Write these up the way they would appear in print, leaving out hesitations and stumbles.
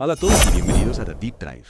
Hola a todos y bienvenidos a The Deep Dive.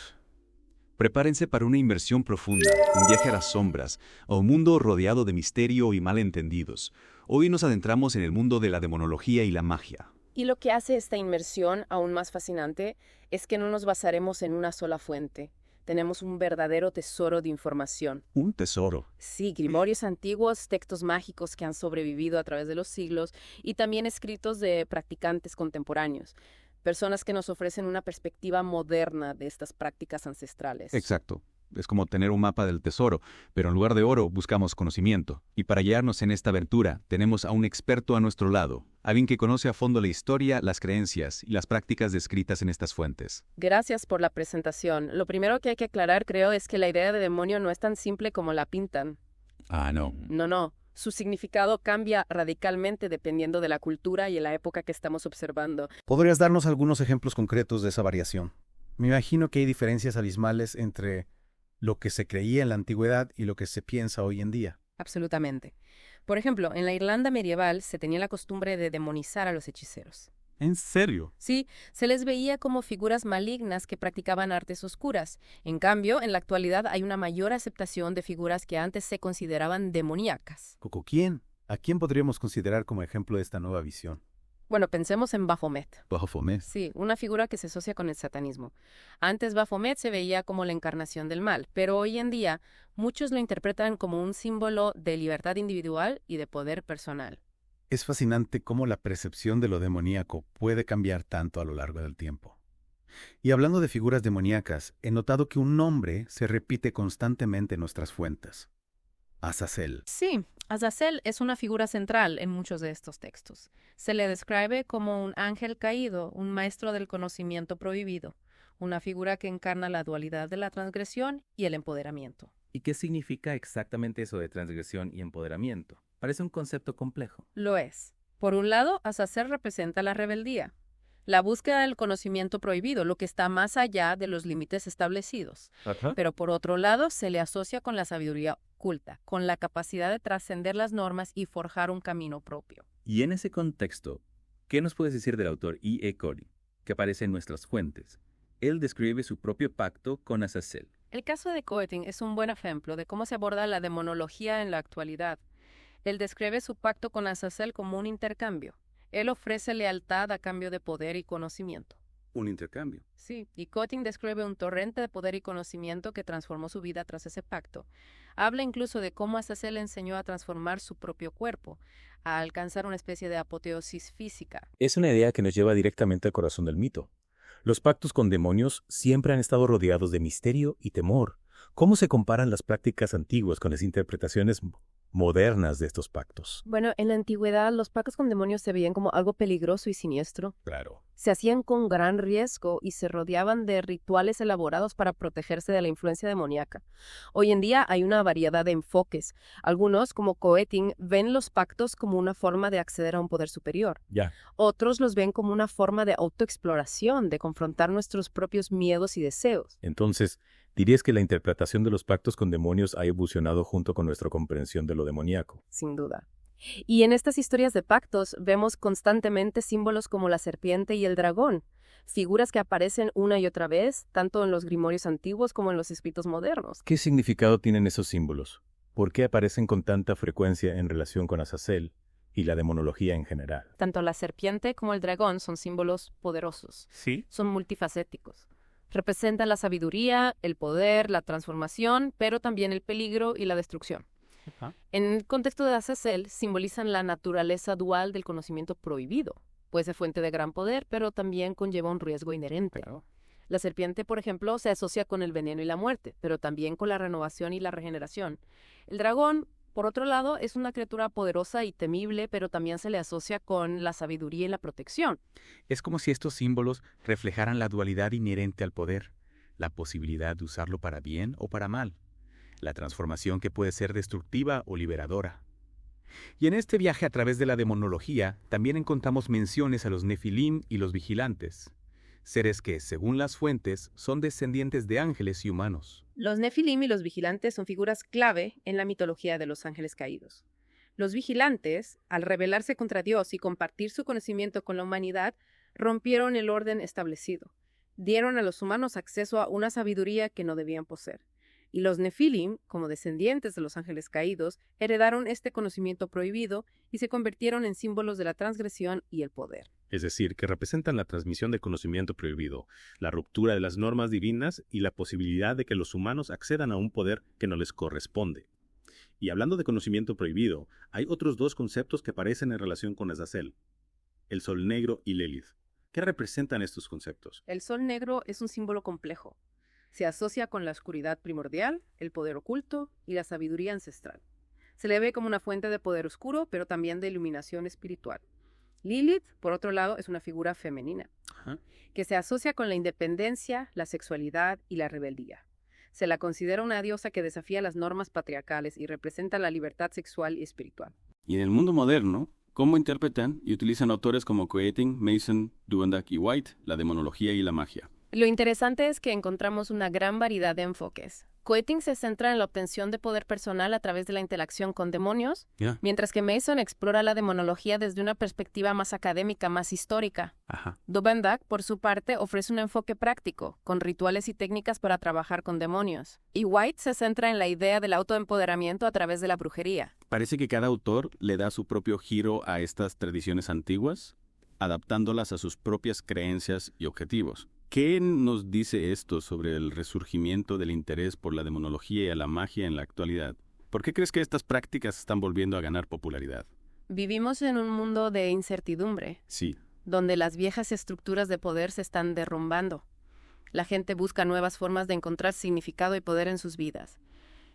Prepárense para una inmersión profunda, un viaje a las sombras, a un mundo rodeado de misterio y malentendidos. Hoy nos adentramos en el mundo de la demonología y la magia. Y lo que hace esta inmersión aún más fascinante es que no nos basaremos en una sola fuente. Tenemos un verdadero tesoro de información. Un tesoro. Sí, grimorios antiguos, textos mágicos que han sobrevivido a través de los siglos y también escritos de practicantes contemporáneos. Personas que nos ofrecen una perspectiva moderna de estas prácticas ancestrales. Exacto. Es como tener un mapa del tesoro, pero en lugar de oro buscamos conocimiento. Y para guiarnos en esta aventura, tenemos a un experto a nuestro lado, alguien que conoce a fondo la historia, las creencias y las prácticas descritas en estas fuentes. Gracias por la presentación. Lo primero que hay que aclarar, creo, es que la idea de demonio no es tan simple como la pintan. No. No. Su significado cambia radicalmente dependiendo de la cultura y la época que estamos observando. ¿Podrías darnos algunos ejemplos concretos de esa variación? Me imagino que hay diferencias abismales entre lo que se creía en la antigüedad y lo que se piensa hoy en día. Absolutamente. Por ejemplo, en la Irlanda medieval se tenía la costumbre de demonizar a los hechiceros. ¿En serio? Sí, se les veía como figuras malignas que practicaban artes oscuras. En cambio, en la actualidad hay una mayor aceptación de figuras que antes se consideraban demoníacas. ¿Quién? ¿A quién podríamos considerar como ejemplo de esta nueva visión? Bueno, pensemos en Baphomet. Baphomet. Sí, una figura que se asocia con el satanismo. Antes Baphomet se veía como la encarnación del mal, pero hoy en día muchos lo interpretan como un símbolo de libertad individual y de poder personal. Es fascinante cómo la percepción de lo demoníaco puede cambiar tanto a lo largo del tiempo. Y hablando de figuras demoníacas, he notado que un nombre se repite constantemente en nuestras fuentes. Azazel. Sí, Azazel es una figura central en muchos de estos textos. Se le describe como un ángel caído, un maestro del conocimiento prohibido, una figura que encarna la dualidad de la transgresión y el empoderamiento. ¿Y qué significa exactamente eso de transgresión y empoderamiento? Parece un concepto complejo. Lo es. Por un lado, Azazel representa la rebeldía, la búsqueda del conocimiento prohibido, lo que está más allá de los límites establecidos. Pero por otro lado, se le asocia con la sabiduría oculta, con la capacidad de trascender las normas y forjar un camino propio. Y en ese contexto, ¿qué nos puedes decir del autor E. Cody, que aparece en nuestras fuentes? Él describe su propio pacto con Azazel. El caso de Coetin es un buen ejemplo de cómo se aborda la demonología en la actualidad. Él describe su pacto con Azazel como un intercambio. Él ofrece lealtad a cambio de poder y conocimiento. Un intercambio. Sí, y Coetin describe un torrente de poder y conocimiento que transformó su vida tras ese pacto. Habla incluso de cómo Azazel le enseñó a transformar su propio cuerpo, a alcanzar una especie de apoteosis física. Es una idea que nos lleva directamente al corazón del mito. Los pactos con demonios siempre han estado rodeados de misterio y temor. ¿Cómo se comparan las prácticas antiguas con las interpretaciones modernas de estos pactos? Bueno, en la antigüedad los pactos con demonios se veían como algo peligroso y siniestro. Claro. Se hacían con gran riesgo y se rodeaban de rituales elaborados para protegerse de la influencia demoníaca. Hoy en día hay una variedad de enfoques. Algunos, como Coetin, ven los pactos como una forma de acceder a un poder superior. Ya. Otros los ven como una forma de autoexploración, de confrontar nuestros propios miedos y deseos. Entonces, ¿dirías que la interpretación de los pactos con demonios ha evolucionado junto con nuestra comprensión de lo demoníaco? Sin duda. Y en estas historias de pactos vemos constantemente símbolos como la serpiente y el dragón, figuras que aparecen una y otra vez, tanto en los grimorios antiguos como en los escritos modernos. ¿Qué significado tienen esos símbolos? ¿Por qué aparecen con tanta frecuencia en relación con Azazel y la demonología en general? Tanto la serpiente como el dragón son símbolos poderosos. Sí. Son multifacéticos. Representan la sabiduría, el poder, la transformación, pero también el peligro y la destrucción. En el contexto de Azazel, simbolizan la naturaleza dual del conocimiento prohibido. Puede ser fuente de gran poder, pero también conlleva un riesgo inherente. Claro. La serpiente, por ejemplo, se asocia con el veneno y la muerte, pero también con la renovación y la regeneración. El dragón, por otro lado, es una criatura poderosa y temible, pero también se le asocia con la sabiduría y la protección. Es como si estos símbolos reflejaran la dualidad inherente al poder, la posibilidad de usarlo para bien o para mal, la transformación que puede ser destructiva o liberadora. Y en este viaje a través de la demonología también encontramos menciones a los Nefilim y los vigilantes, seres que, según las fuentes, son descendientes de ángeles y humanos. Los Nefilim y los vigilantes son figuras clave en la mitología de los ángeles caídos. Los vigilantes, al rebelarse contra Dios y compartir su conocimiento con la humanidad, rompieron el orden establecido. dieron a los humanos acceso a una sabiduría que no debían poseer. Y los Nefilim, como descendientes de los ángeles caídos, heredaron este conocimiento prohibido y se convirtieron en símbolos de la transgresión y el poder. Es decir, que representan la transmisión de conocimiento prohibido, la ruptura de las normas divinas y la posibilidad de que los humanos accedan a un poder que no les corresponde. Y hablando de conocimiento prohibido, hay otros dos conceptos que aparecen en relación con Azazel: el Sol Negro y Lilith. ¿Qué representan estos conceptos? El sol negro es un símbolo complejo. Se asocia con la oscuridad primordial, el poder oculto y la sabiduría ancestral. Se le ve como una fuente de poder oscuro, pero también de iluminación espiritual. Lilith, por otro lado, es una figura femenina, que se asocia con la independencia, la sexualidad y la rebeldía. Se la considera una diosa que desafía las normas patriarcales y representa la libertad sexual y espiritual. Y en el mundo moderno, ¿cómo interpretan y utilizan autores como Keating, Mason, Duvendak y White la demonología y la magia? Lo interesante es que encontramos una gran variedad de enfoques. Keating se centra en la obtención de poder personal a través de la interacción con demonios, mientras que Mason explora la demonología desde una perspectiva más académica, más histórica. Duvendak, por su parte, ofrece un enfoque práctico, con rituales y técnicas para trabajar con demonios. Y White se centra en la idea del autoempoderamiento a través de la brujería. Parece que cada autor le da su propio giro a estas tradiciones antiguas, adaptándolas a sus propias creencias y objetivos. ¿Qué nos dice esto sobre el resurgimiento del interés por la demonología y la magia en la actualidad? ¿Por qué crees que estas prácticas están volviendo a ganar popularidad? Vivimos en un mundo de incertidumbre. Sí. Donde las viejas estructuras de poder se están derrumbando. La gente busca nuevas formas de encontrar significado y poder en sus vidas.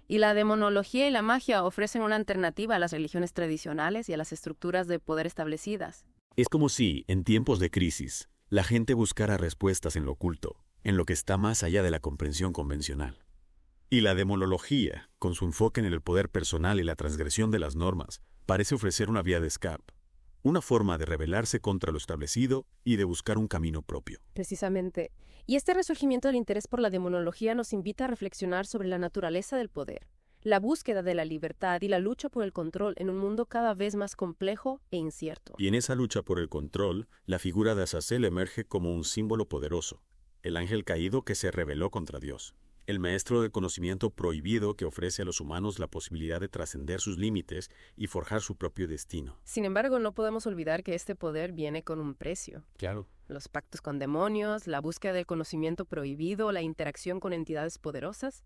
Y la demonología y la magia ofrecen una alternativa a las religiones tradicionales y a las estructuras de poder establecidas. Es como si, en tiempos de crisis, la gente buscara respuestas en lo oculto, en lo que está más allá de la comprensión convencional. Y la demonología, con su enfoque en el poder personal y la transgresión de las normas, parece ofrecer una vía de escape, una forma de rebelarse contra lo establecido y de buscar un camino propio. Precisamente. Y este resurgimiento del interés por la demonología nos invita a reflexionar sobre la naturaleza del poder, la búsqueda de la libertad y la lucha por el control en un mundo cada vez más complejo e incierto. Y en esa lucha por el control, la figura de Azazel emerge como un símbolo poderoso, el ángel caído que se rebeló contra Dios, el maestro del conocimiento prohibido que ofrece a los humanos la posibilidad de trascender sus límites y forjar su propio destino. Sin embargo, no podemos olvidar que este poder viene con un precio. Claro. Los pactos con demonios, la búsqueda del conocimiento prohibido, la interacción con entidades poderosas.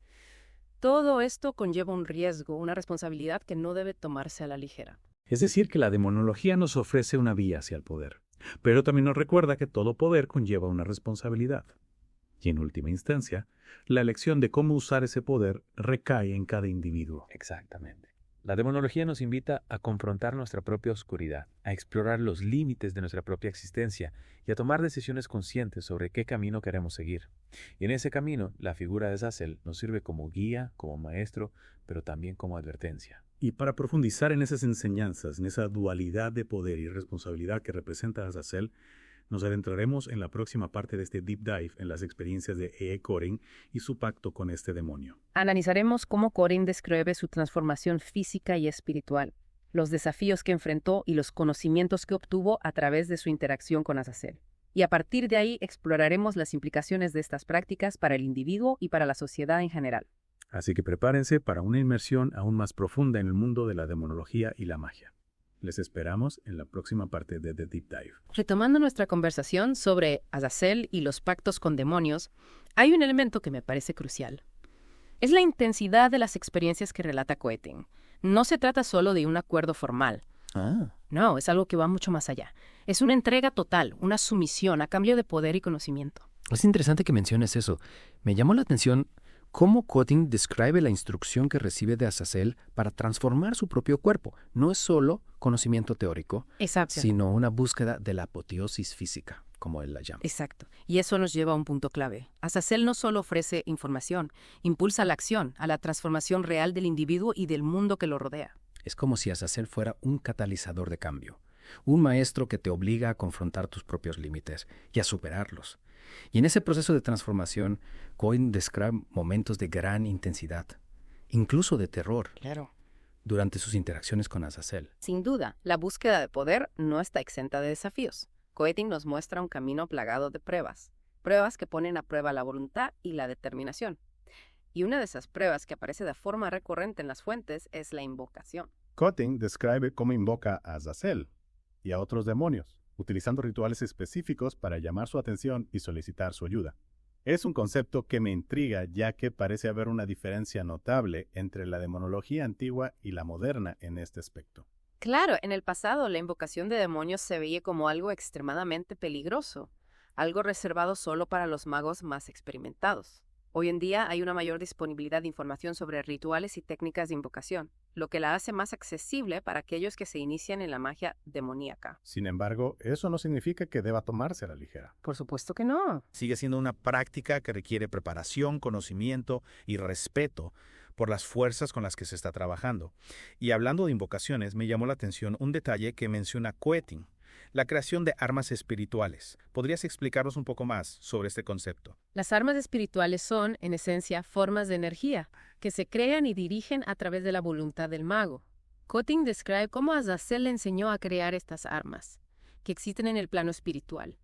Todo esto conlleva un riesgo, una responsabilidad que no debe tomarse a la ligera. Es decir, que la demonología nos ofrece una vía hacia el poder, pero también nos recuerda que todo poder conlleva una responsabilidad. Y en última instancia, la elección de cómo usar ese poder recae en cada individuo. Exactamente. La demonología nos invita a confrontar nuestra propia oscuridad, a explorar los límites de nuestra propia existencia y a tomar decisiones conscientes sobre qué camino queremos seguir. Y en ese camino, la figura de Azazel nos sirve como guía, como maestro, pero también como advertencia. Y para profundizar en esas enseñanzas, en esa dualidad de poder y responsabilidad que representa Azazel, nos adentraremos en la próxima parte de este deep dive en las experiencias de E.E. Coring y su pacto con este demonio. Analizaremos cómo Coring describe su transformación física y espiritual, los desafíos que enfrentó y los conocimientos que obtuvo a través de su interacción con Azazel. Y a partir de ahí exploraremos las implicaciones de estas prácticas para el individuo y para la sociedad en general. Así que prepárense para una inmersión aún más profunda en el mundo de la demonología y la magia. Les esperamos en la próxima parte de The Deep Dive. Retomando nuestra conversación sobre Azazel y los pactos con demonios, hay un elemento que me parece crucial. Es la intensidad de las experiencias que relata Keating. No se trata solo de un acuerdo formal. No, es algo que va mucho más allá. Es una entrega total, una sumisión a cambio de poder y conocimiento. Es interesante que menciones eso. Me llamó la atención cómo Keating describe la instrucción que recibe de Azazel para transformar su propio cuerpo. No es solo conocimiento teórico, sino una búsqueda de la apoteosis física, como él la llama. Exacto. Y eso nos lleva a un punto clave. Azazel no solo ofrece información, impulsa la acción, a la transformación real del individuo y del mundo que lo rodea. Es como si Azazel fuera un catalizador de cambio, un maestro que te obliga a confrontar tus propios límites y a superarlos. Y en ese proceso de transformación, Keating describe momentos de gran intensidad, incluso de terror. Claro. Durante sus interacciones con Azazel. Sin duda, la búsqueda de poder no está exenta de desafíos. Keating nos muestra un camino plagado de pruebas. pruebas que ponen a prueba la voluntad y la determinación. Y una de esas pruebas que aparece de forma recurrente en las fuentes es la invocación. Cutting describe cómo invoca a Azazel y a otros demonios, utilizando rituales específicos para llamar su atención y solicitar su ayuda. Es un concepto que me intriga, ya que parece haber una diferencia notable entre la demonología antigua y la moderna en este aspecto. Claro, en el pasado la invocación de demonios se veía como algo extremadamente peligroso, algo reservado solo para los magos más experimentados. Hoy en día hay una mayor disponibilidad de información sobre rituales y técnicas de invocación, lo que la hace más accesible para aquellos que se inician en la magia demoníaca. Sin embargo, eso no significa que deba tomarse a la ligera. Por supuesto que no. Sigue siendo una práctica que requiere preparación, conocimiento y respeto por las fuerzas con las que se está trabajando. Y hablando de invocaciones, me llamó la atención un detalle que menciona Coetin, la creación de armas espirituales. ¿Podrías explicarnos un poco más sobre este concepto? Las armas espirituales son, en esencia, formas de energía que se crean y dirigen a través de la voluntad del mago. Coetin describe cómo Azazel le enseñó a crear estas armas, que existen en el plano espiritual,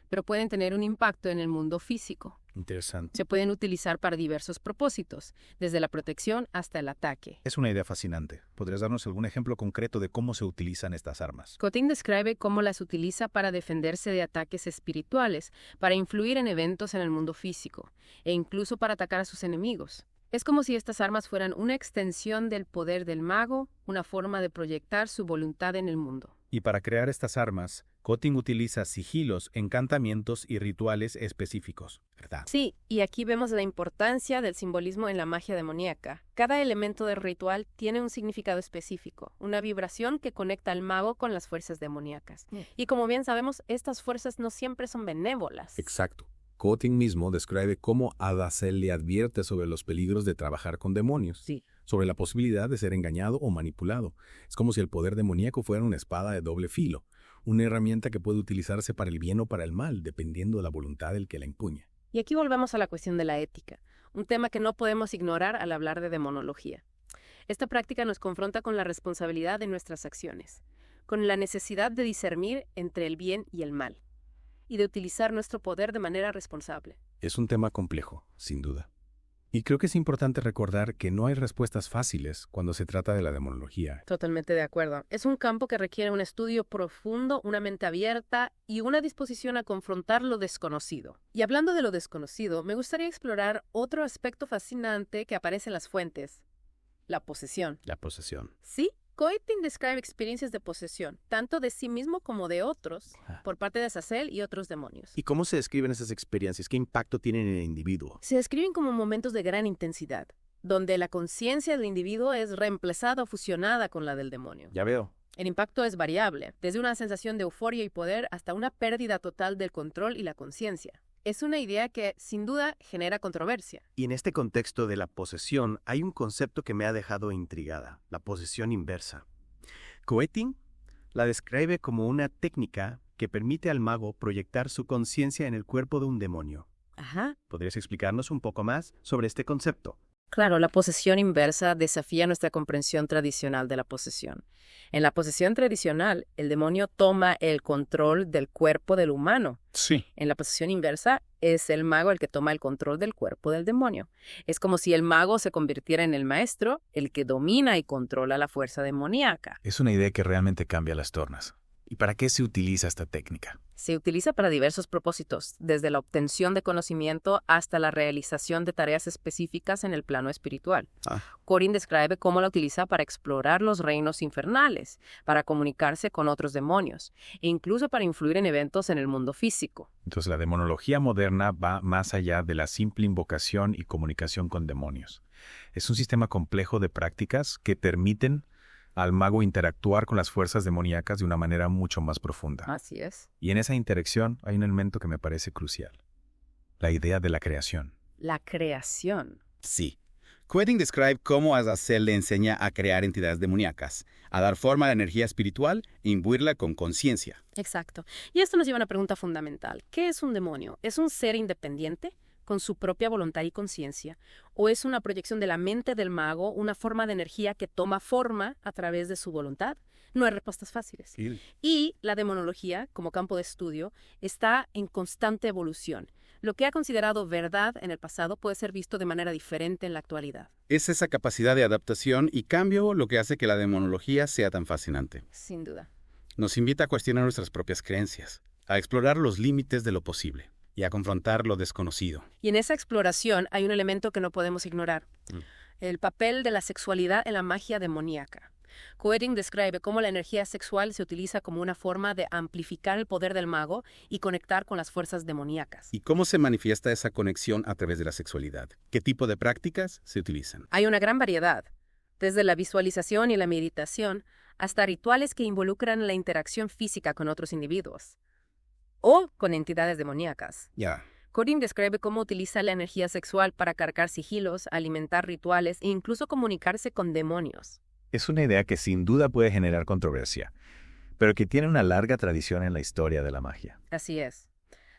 pero pueden tener un impacto en el mundo físico. Interesante. Se pueden utilizar para diversos propósitos, desde la protección hasta el ataque. Es una idea fascinante. ¿Podrías darnos algún ejemplo concreto de cómo se utilizan estas armas? Coetin describe cómo las utiliza para defenderse de ataques espirituales, para influir en eventos en el mundo físico, e incluso para atacar a sus enemigos. Es como si estas armas fueran una extensión del poder del mago, una forma de proyectar su voluntad en el mundo. Y para crear estas armas, Coetin utiliza sigilos, encantamientos y rituales específicos, ¿verdad? Sí, y aquí vemos la importancia del simbolismo en la magia demoníaca. Cada elemento del ritual tiene un significado específico, una vibración que conecta al mago con las fuerzas demoníacas. Y como bien sabemos, estas fuerzas no siempre son benévolas. Exacto. Coetin mismo describe cómo Azazel le advierte sobre los peligros de trabajar con demonios, Sí. sobre la posibilidad de ser engañado o manipulado. Es como si el poder demoníaco fuera una espada de doble filo, una herramienta que puede utilizarse para el bien o para el mal, dependiendo de la voluntad del que la empuña. Y aquí volvemos a la cuestión de la ética, un tema que no podemos ignorar al hablar de demonología. Esta práctica nos confronta con la responsabilidad de nuestras acciones, con la necesidad de discernir entre el bien y el mal, y de utilizar nuestro poder de manera responsable. Es un tema complejo, sin duda. Y creo que es importante recordar que no hay respuestas fáciles cuando se trata de la demonología. Totalmente de acuerdo. Es un campo que requiere un estudio profundo, una mente abierta y una disposición a confrontar lo desconocido. Y hablando de lo desconocido, me gustaría explorar otro aspecto fascinante que aparece en las fuentes: la posesión. La posesión. Sí, Coetin describe experiencias de posesión, tanto de sí mismo como de otros, por parte de Azazel y otros demonios. ¿Y cómo se describen esas experiencias? ¿Qué impacto tienen en el individuo? Se describen como momentos de gran intensidad, donde la conciencia del individuo es reemplazada o fusionada con la del demonio. Ya veo. El impacto es variable, desde una sensación de euforia y poder hasta una pérdida total del control y la conciencia. Es una idea que, sin duda, genera controversia. Y en este contexto de la posesión, hay un concepto que me ha dejado intrigada: la posesión inversa. Coetin la describe como una técnica que permite al mago proyectar su conciencia en el cuerpo de un demonio. Ajá. ¿Podrías explicarnos un poco más sobre este concepto? Claro, la posesión inversa desafía nuestra comprensión tradicional de la posesión. En la posesión tradicional, el demonio toma el control del cuerpo del humano. Sí. En la posesión inversa, es el mago el que toma el control del cuerpo del demonio. Es como si el mago se convirtiera en el maestro, el que domina y controla la fuerza demoníaca. Es una idea que realmente cambia las tornas. ¿Y para qué se utiliza esta técnica? Se utiliza para diversos propósitos, desde la obtención de conocimiento hasta la realización de tareas específicas en el plano espiritual. Coetin describe cómo la utiliza para explorar los reinos infernales, para comunicarse con otros demonios, e incluso para influir en eventos en el mundo físico. Entonces la demonología moderna va más allá de la simple invocación y comunicación con demonios. Es un sistema complejo de prácticas que permiten al mago interactuar con las fuerzas demoníacas de una manera mucho más profunda. Así es. Y en esa interacción hay un elemento que me parece crucial: la idea de la creación. La creación. Sí. Coetin describe cómo Azazel le enseña a crear entidades demoníacas, a dar forma a la energía espiritual e imbuirla con conciencia. Exacto. Y esto nos lleva a una pregunta fundamental. ¿Qué es un demonio? ¿Es un ser independiente, con su propia voluntad y conciencia? ¿O es una proyección de la mente del mago, una forma de energía que toma forma a través de su voluntad? No hay respuestas fáciles. Y la demonología, como campo de estudio, está en constante evolución. Lo que ha considerado verdad en el pasado puede ser visto de manera diferente en la actualidad. Es esa capacidad de adaptación y cambio lo que hace que la demonología sea tan fascinante. Sin duda. Nos invita a cuestionar nuestras propias creencias, a explorar los límites de lo posible y a confrontar lo desconocido. Y en esa exploración hay un elemento que no podemos ignorar. El papel de la sexualidad en la magia demoníaca. Keating describe cómo la energía sexual se utiliza como una forma de amplificar el poder del mago y conectar con las fuerzas demoníacas. ¿Y cómo se manifiesta esa conexión a través de la sexualidad? ¿Qué tipo de prácticas se utilizan? Hay una gran variedad, desde la visualización y la meditación hasta rituales que involucran la interacción física con otros individuos o con entidades demoníacas. Keating describe cómo utiliza la energía sexual para cargar sigilos, alimentar rituales e incluso comunicarse con demonios. Es una idea que sin duda puede generar controversia, pero que tiene una larga tradición en la historia de la magia. Así es.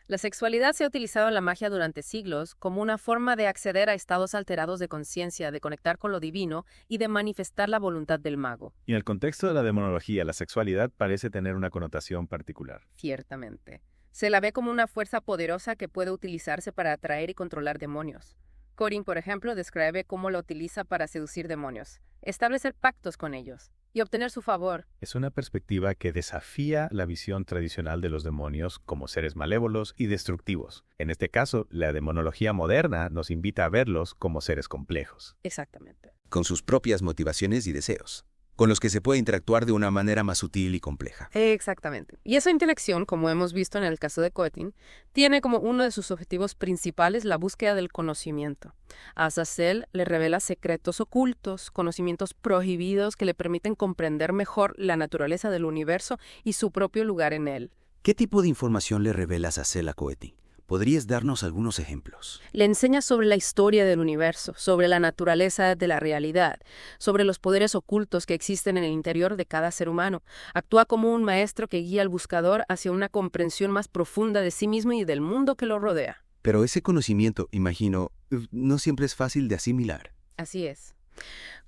La sexualidad se ha utilizado en la magia durante siglos como una forma de acceder a estados alterados de conciencia, de conectar con lo divino y de manifestar la voluntad del mago. Y en el contexto de la demonología, la sexualidad parece tener una connotación particular. Ciertamente. Se la ve como una fuerza poderosa que puede utilizarse para atraer y controlar demonios. Keating, por ejemplo, describe cómo lo utiliza para seducir demonios, establecer pactos con ellos y obtener su favor. Es una perspectiva que desafía la visión tradicional de los demonios como seres malévolos y destructivos. En este caso, la demonología moderna nos invita a verlos como seres complejos. Exactamente. Con sus propias motivaciones y deseos, con los que se puede interactuar de una manera más sutil y compleja. Exactamente. Y esa interacción, como hemos visto en el caso de Keating, tiene como uno de sus objetivos principales la búsqueda del conocimiento. A Azazel le revela secretos ocultos, conocimientos prohibidos que le permiten comprender mejor la naturaleza del universo y su propio lugar en él. ¿Qué tipo de información le revela Azazel a Keating? ¿Podrías darnos algunos ejemplos? Le enseña sobre la historia del universo, sobre la naturaleza de la realidad, sobre los poderes ocultos que existen en el interior de cada ser humano. Actúa como un maestro que guía al buscador hacia una comprensión más profunda de sí mismo y del mundo que lo rodea. Pero ese conocimiento, imagino, no siempre es fácil de asimilar. Así es.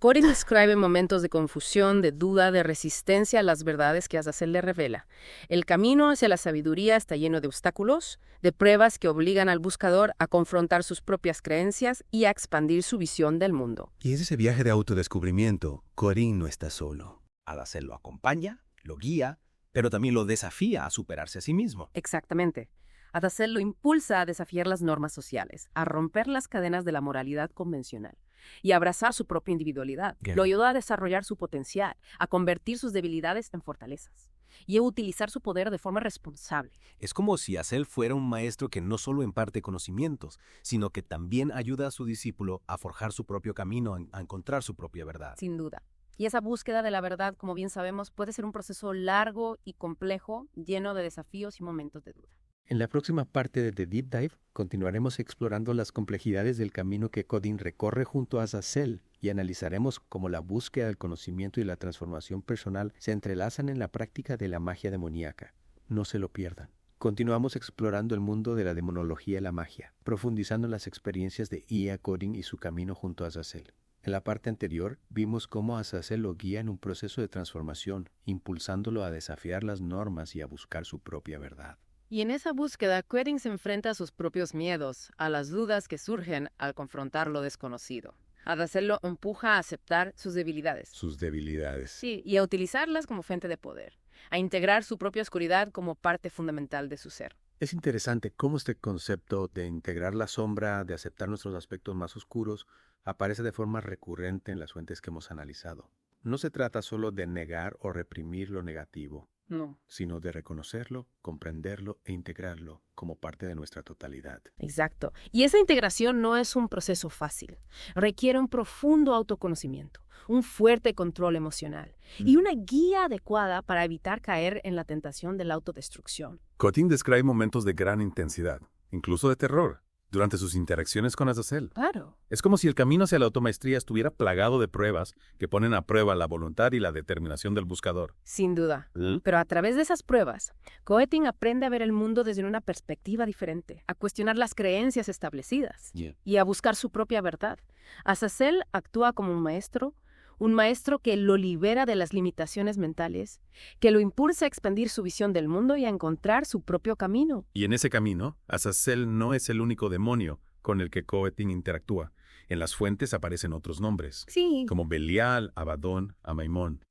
Keating describe momentos de confusión, de duda, de resistencia a las verdades que Azazel le revela. El camino hacia la sabiduría está lleno de obstáculos, de pruebas que obligan al buscador a confrontar sus propias creencias y a expandir su visión del mundo. Y en ese viaje de autodescubrimiento, Keating no está solo. Azazel lo acompaña, lo guía, pero también lo desafía a superarse a sí mismo. Exactamente. Azazel lo impulsa a desafiar las normas sociales, a romper las cadenas de la moralidad convencional y a abrazar su propia individualidad. Lo ayuda a desarrollar su potencial, a convertir sus debilidades en fortalezas y a utilizar su poder de forma responsable. Es como si Azazel fuera un maestro que no solo imparte conocimientos, sino que también ayuda a su discípulo a forjar su propio camino, a encontrar su propia verdad. Sin duda. Y esa búsqueda de la verdad, como bien sabemos, puede ser un proceso largo y complejo, lleno de desafíos y momentos de duda. En la próxima parte de The Deep Dive continuaremos explorando las complejidades del camino que Keating recorre junto a Azazel y analizaremos cómo la búsqueda del conocimiento y la transformación personal se entrelazan en la práctica de la magia demoníaca. No se lo pierdan. Continuamos explorando el mundo de la demonología y la magia, profundizando en las experiencias de E.A. Keating y su camino junto a Azazel. En la parte anterior, vimos cómo Azazel lo guía en un proceso de transformación, impulsándolo a desafiar las normas y a buscar su propia verdad. Y en esa búsqueda, Keating se enfrenta a sus propios miedos, a las dudas que surgen al confrontar lo desconocido. Azazel lo empuja a aceptar sus debilidades. Sus debilidades. Sí, y a utilizarlas como fuente de poder, a integrar su propia oscuridad como parte fundamental de su ser. Es interesante cómo este concepto de integrar la sombra, de aceptar nuestros aspectos más oscuros, aparece de forma recurrente en las fuentes que hemos analizado. No se trata solo de negar o reprimir lo negativo, No. sino de reconocerlo, comprenderlo e integrarlo como parte de nuestra totalidad. Exacto. Y esa integración no es un proceso fácil. Requiere un profundo autoconocimiento, un fuerte control emocional y una guía adecuada para evitar caer en la tentación de la autodestrucción. Keating describe momentos de gran intensidad, incluso de terror, durante sus interacciones con Azazel. Claro. Es como si el camino hacia la automaestría estuviera plagado de pruebas que ponen a prueba la voluntad y la determinación del buscador. Sin duda. Pero a través de esas pruebas, Keating aprende a ver el mundo desde una perspectiva diferente, a cuestionar las creencias establecidas y a buscar su propia verdad. Azazel actúa como un maestro, Un maestro que lo libera de las limitaciones mentales, que lo impulsa a expandir su visión del mundo y a encontrar su propio camino. Y en ese camino, Azazel no es el único demonio con el que Coetin interactúa. En las fuentes aparecen otros nombres, como Belial, Abadón, Amaimón.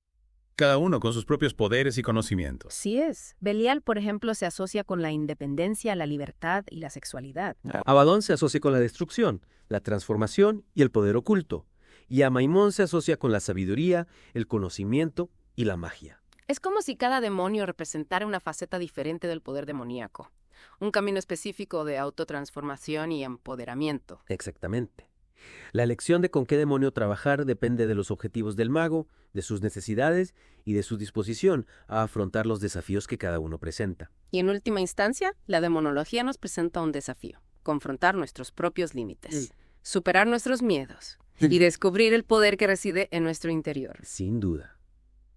Cada uno con sus propios poderes y conocimientos. Sí es. Belial, por ejemplo, se asocia con la independencia, la libertad y la sexualidad. Abadón se asocia con la destrucción, la transformación y el poder oculto. Y Amaimón se asocia con la sabiduría, el conocimiento y la magia. Es como si cada demonio representara una faceta diferente del poder demoníaco. Un camino específico de autotransformación y empoderamiento. Exactamente. La elección de con qué demonio trabajar depende de los objetivos del mago, de sus necesidades y de su disposición a afrontar los desafíos que cada uno presenta. Y en última instancia, la demonología nos presenta un desafío: confrontar nuestros propios límites, superar nuestros miedos y descubrir el poder que reside en nuestro interior. Sin duda.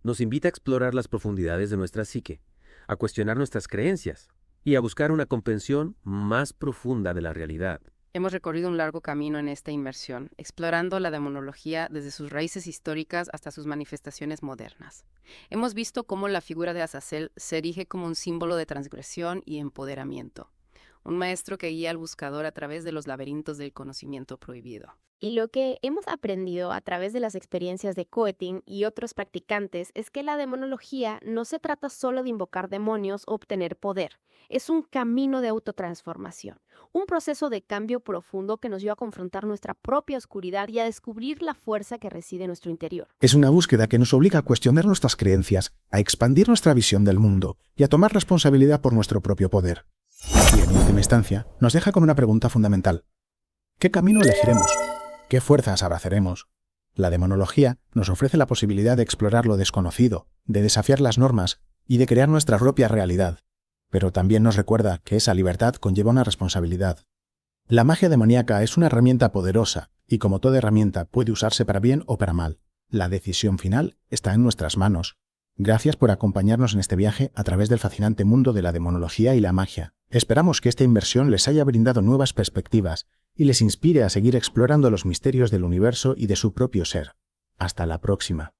Nos invita a explorar las profundidades de nuestra psique, a cuestionar nuestras creencias y a buscar una comprensión más profunda de la realidad. Hemos recorrido un largo camino en esta inmersión, explorando la demonología desde sus raíces históricas hasta sus manifestaciones modernas. Hemos visto cómo la figura de Azazel se erige como un símbolo de transgresión y empoderamiento. Un maestro que guía al buscador a través de los laberintos del conocimiento prohibido. Y lo que hemos aprendido a través de las experiencias de Coetin y otros practicantes es que la demonología no se trata solo de invocar demonios o obtener poder. Es un camino de autotransformación, un proceso de cambio profundo que nos lleva a confrontar nuestra propia oscuridad y a descubrir la fuerza que reside en nuestro interior. Es una búsqueda que nos obliga a cuestionar nuestras creencias, a expandir nuestra visión del mundo y a tomar responsabilidad por nuestro propio poder. Y en última instancia, nos deja con una pregunta fundamental. ¿Qué camino elegiremos? ¿Qué fuerzas abrazaremos? La demonología nos ofrece la posibilidad de explorar lo desconocido, de desafiar las normas y de crear nuestra propia realidad. Pero también nos recuerda que esa libertad conlleva una responsabilidad. La magia demoníaca es una herramienta poderosa y, como toda herramienta, puede usarse para bien o para mal. La decisión final está en nuestras manos. Gracias por acompañarnos en este viaje a través del fascinante mundo de la demonología y la magia. Esperamos que esta inmersión les haya brindado nuevas perspectivas y les inspire a seguir explorando los misterios del universo y de su propio ser. Hasta la próxima.